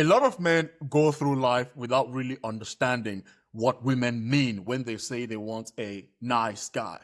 A lot of men go through life without really understanding what women mean when they say they want a nice guy,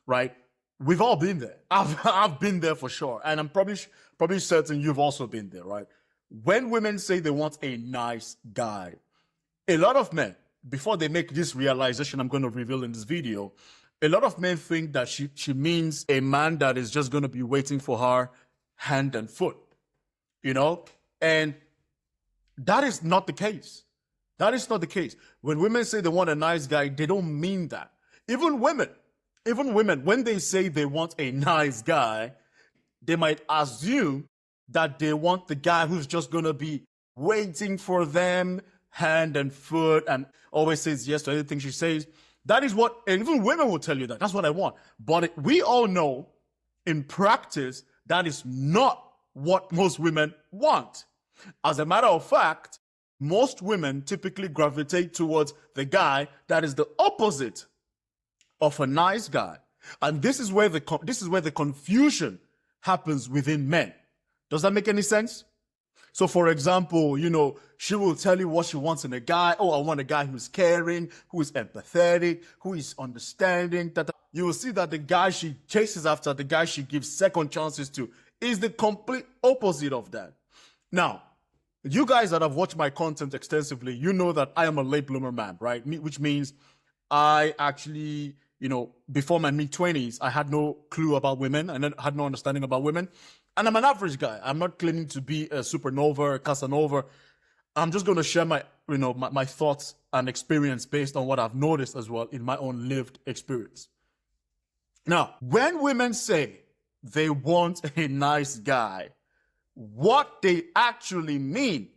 right? We've all been there. I've been there for sure. And I'm probably certain you've also been there, right? When women say they want a nice guy, a lot of men, before they make this realization I'm going to reveal in this video, a lot of men think that she means a man that is just going to be waiting for her hand and foot, you know? And that is not the case. That is not the case. When women say they want a nice guy, they don't mean that. Even women, when they say they want a nice guy, they might assume that they want the guy who's just going to be waiting for them hand and foot and always says yes to everything she says. That is what, and even women will tell you that. That's what I want. But we all know in practice, that is not what most women want. As a matter of fact, most women typically gravitate towards the guy that is the opposite of a nice guy. And this is where the confusion happens within men. Does that make any sense? So for example, you know, she will tell you what she wants in a guy. Oh, I want a guy who's caring, who is empathetic, who is understanding. That you will see that the guy she chases after, the guy she gives second chances to, is the complete opposite of that. Now, you guys that have watched my content extensively, you know that I am a late bloomer man, right? Which means I actually, you know, before my mid-20s, I had no clue about women and had no understanding about women. And I'm an average guy. I'm not claiming to be a supernova, a Casanova. I'm just going to share my, you know, my thoughts and experience based on what I've noticed as well in my own lived experience. Now, when women say they want a nice guy, what they actually mean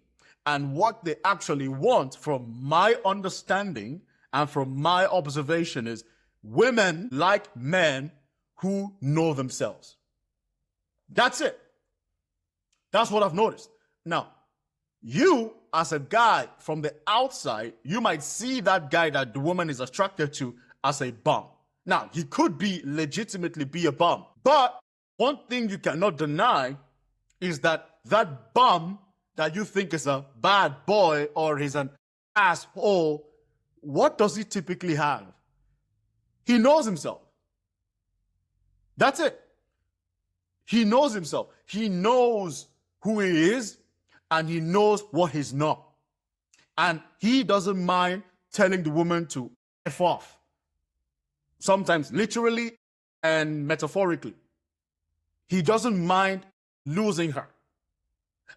and what they actually want, from my understanding and from my observation, is women like men who know themselves. That's it. That's what I've noticed. Now, you as a guy from the outside, you might see that guy that the woman is attracted to as a bum. Now, he could legitimately be a bum. But one thing you cannot deny is that that bum that you think is a bad boy or he's an asshole, what does he typically have? He knows himself. That's it. He knows himself. He knows who he is and he knows what he's not. And he doesn't mind telling the woman to F off. Sometimes literally and metaphorically. He doesn't mind losing her.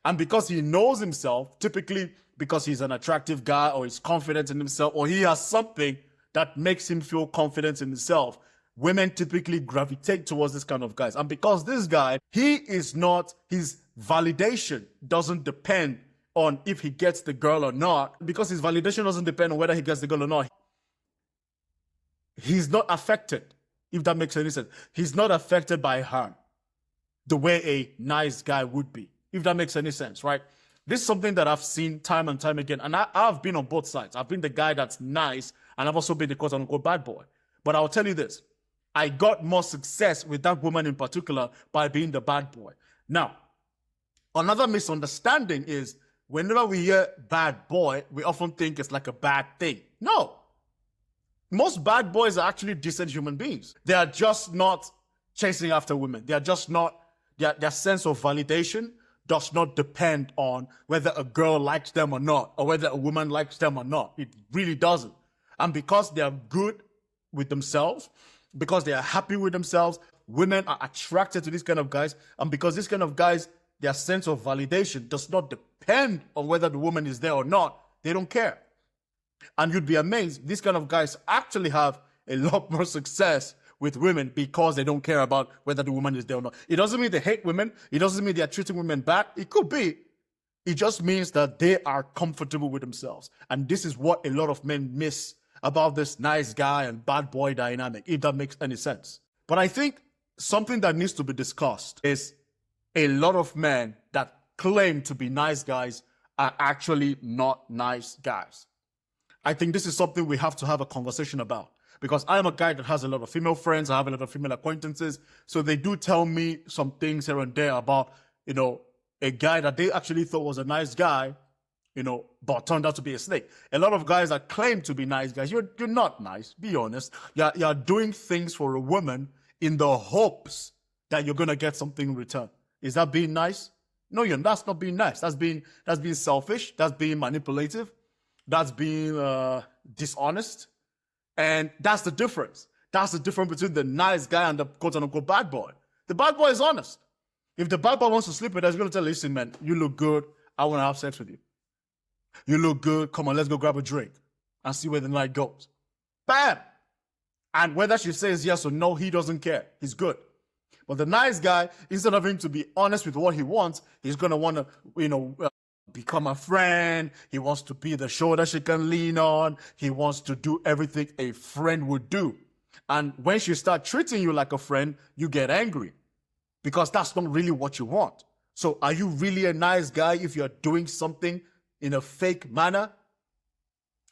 And because he knows himself, typically because he's an attractive guy or he's confident in himself or he has something that makes him feel confident in himself, women typically gravitate towards this kind of guys. And because this guy, his validation doesn't depend on if he gets the girl or not, because his validation doesn't depend on whether he gets the girl or not. He's not affected, if that makes any sense. He's not affected by her the way a nice guy would be, if that makes any sense, right? This is something that I've seen time and time again. And I've been on both sides. I've been the guy that's nice, and I've also been the quote-unquote bad boy. But I'll tell you this. I got more success with that woman in particular by being the bad boy. Now, another misunderstanding is whenever we hear bad boy, we often think it's like a bad thing. No. Most bad boys are actually decent human beings. They are just not chasing after women. They are just not, their sense of validation does not depend on whether a girl likes them or not, or whether a woman likes them or not. It really doesn't. And because they are good with themselves, because they are happy with themselves, women are attracted to these kind of guys. And because these kind of guys, their sense of validation does not depend on whether the woman is there or not, they don't care. And you'd be amazed, these kind of guys actually have a lot more success with women because they don't care about whether the woman is there or not. It doesn't mean they hate women. It doesn't mean they are treating women bad. It could be. It just means that they are comfortable with themselves. And this is what a lot of men miss about this nice guy and bad boy dynamic, if that makes any sense. But I think something that needs to be discussed is a lot of men that claim to be nice guys are actually not nice guys. I think this is something we have to have a conversation about, because I am a guy that has a lot of female friends. I have a lot of female acquaintances. So they do tell me some things here and there about, you know, a guy that they actually thought was a nice guy but turned out to be a snake. A lot of guys that claim to be nice guys, you're not nice. Be honest. You're doing things for a woman in the hopes that you're gonna get something in return. Is that being nice? No, that's not being nice. That's being selfish. That's being manipulative. That's being dishonest. And that's the difference. That's the difference between the nice guy and the quote-unquote bad boy. The bad boy is honest. If the bad boy wants to sleep with us, he's going to tell, listen, man, you look good. I want to have sex with you. You look good. Come on, let's go grab a drink and see where the night goes. Bam! And whether she says yes or no, he doesn't care. He's good. But the nice guy, instead of him to be honest with what he wants, he's going to want to, become a friend. He wants to be the shoulder she can lean on. He wants to do everything a friend would do. And when she starts treating you like a friend, you get angry because that's not really what you want. So are you really a nice guy if you're doing something in a fake manner?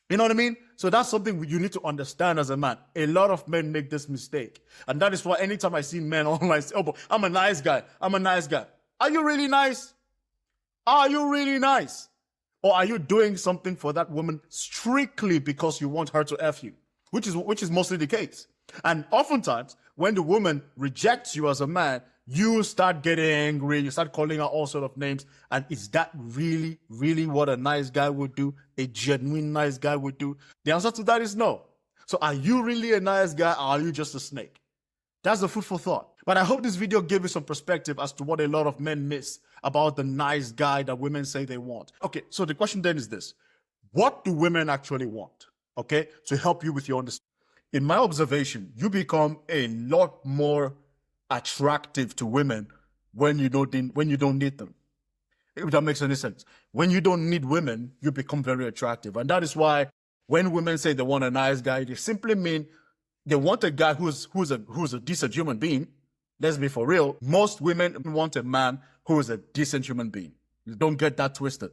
You know what I mean? So that's something you need to understand as a man. A lot of men make this mistake. And that is why anytime I see men online say, oh, but I'm a nice guy. I'm a nice guy. Are you really nice? Are you really nice? Or are you doing something for that woman strictly because you want her to F you? Which is mostly the case. And oftentimes, when the woman rejects you as a man, you start getting angry, you start calling her all sorts of names. And is that really, really what a nice guy would do? A genuine nice guy would do? The answer to that is no. So are you really a nice guy, or are you just a snake? That's the food for thought. But I hope this video gave you some perspective as to what a lot of men miss about the nice guy that women say they want. Okay, so the question then is this. What do women actually want? Okay, to help you with your understanding. In my observation, you become a lot more attractive to women when you don't need them. If that makes any sense. When you don't need women, you become very attractive. And that is why when women say they want a nice guy, they simply mean they want a guy who's a decent human being. Let's be for real. Most women want a man who is a decent human being. Don't get that twisted.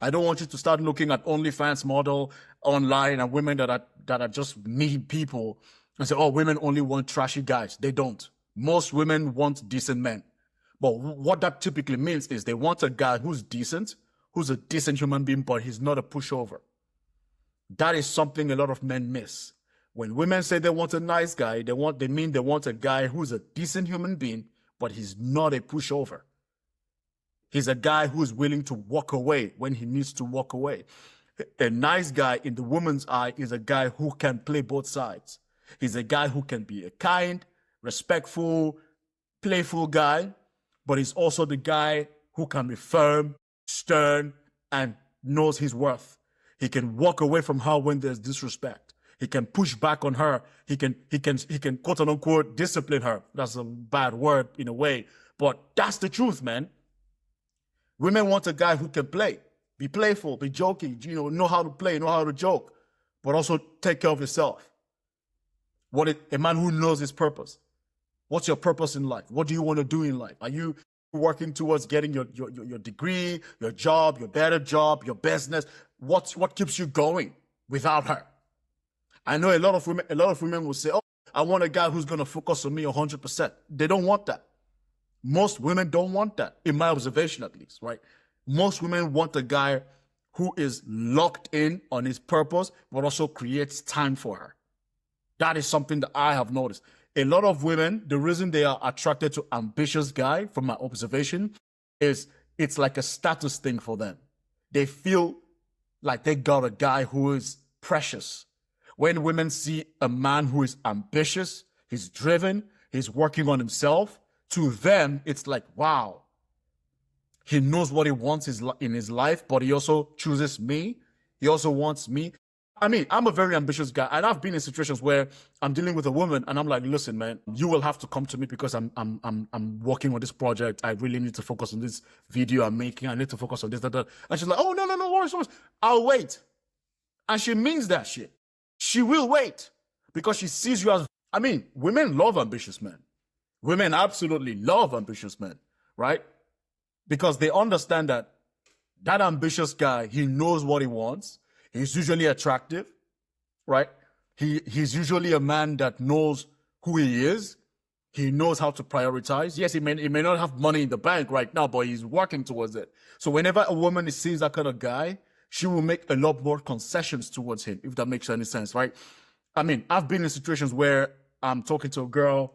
I don't want you to start looking at OnlyFans model online and women that are just mean people and say, oh, women only want trashy guys. They don't. Most women want decent men. But what that typically means is they want a guy who's decent, who's a decent human being, but he's not a pushover. That is something a lot of men miss. When women say they want a nice guy, they mean they want a guy who's a decent human being, but he's not a pushover. He's a guy who's willing to walk away when he needs to walk away. A nice guy in the woman's eye is a guy who can play both sides. He's a guy who can be a kind, respectful, playful guy, but he's also the guy who can be firm, stern, and knows his worth. He can walk away from her when there's disrespect. He can push back on her. He can quote unquote discipline her. That's a bad word in a way, but that's the truth, man. Women want a guy who can play, be playful, be joking, know how to play, know how to joke, but also take care of yourself. A man who knows his purpose. What's your purpose in life? What do you want to do in life? Are you working towards getting your degree, your job, your better job, your business? What keeps you going without her? I know a lot of women will say, oh, I want a guy who's going to focus on me 100%. They don't want that. Most women don't want that, in my observation at least, right? Most women want a guy who is locked in on his purpose, but also creates time for her. That is something that I have noticed. A lot of women, the reason they are attracted to ambitious guy, from my observation, is it's like a status thing for them. They feel like they got a guy who is precious. When women see a man who is ambitious, he's driven, he's working on himself, to them, it's like, wow, he knows what he wants in his life, but he also chooses me. He also wants me. I mean, I'm a very ambitious guy, and I've been in situations where I'm dealing with a woman, and I'm like, listen, man, you will have to come to me because I'm working on this project. I really need to focus on this video I'm making. I need to focus on this, that. And she's like, oh, no, worries. I'll wait. And she means that shit. She will wait because she sees you as, women love ambitious men. Women absolutely love ambitious men, right? Because they understand that ambitious guy, he knows what he wants. He's usually attractive, right? He's usually a man that knows who he is. He knows how to prioritize. Yes, he may not have money in the bank right now, but he's working towards it. So whenever a woman sees that kind of guy, she will make a lot more concessions towards him, if that makes any sense, right? I mean, I've been in situations where I'm talking to a girl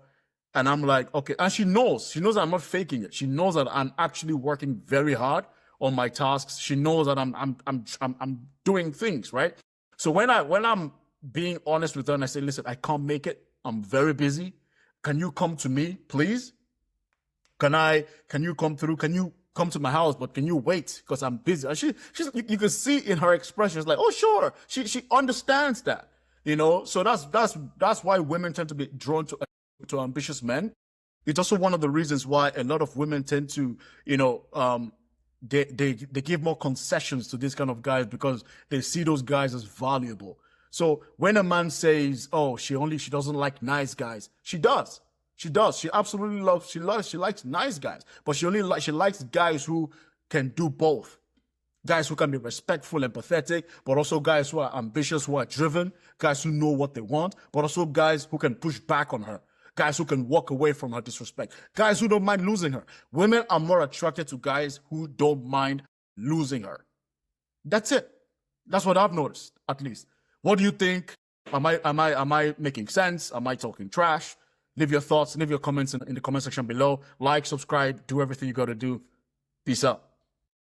and I'm like, okay, and she knows I'm not faking it. She knows that I'm actually working very hard on my tasks. She knows that I'm doing things, right? So when I'm being honest with her and I say, listen, I can't make it. I'm very busy. Can you come to me, please? Can you come through? Can you come to my house? But can you wait? Because I'm busy. And you can see in her expression, it's like, oh, sure. She understands that, So that's why women tend to be drawn to ambitious men. It's also one of the reasons why a lot of women tend to, they give more concessions to these kind of guys because they see those guys as valuable. So when a man says, oh, she doesn't like nice guys, she does. She does. She absolutely she likes nice guys, but she likes guys who can do both. Guys who can be respectful and empathetic, but also guys who are ambitious, who are driven, guys who know what they want, but also guys who can push back on her, guys who can walk away from her disrespect, guys who don't mind losing her. Women are more attracted to guys who don't mind losing her. That's it. That's what I've noticed, at least. What do you think? Am I making sense? Am I talking trash? Leave your thoughts, leave your comments in the comment section below. Like, subscribe, do everything you got to do. Peace out.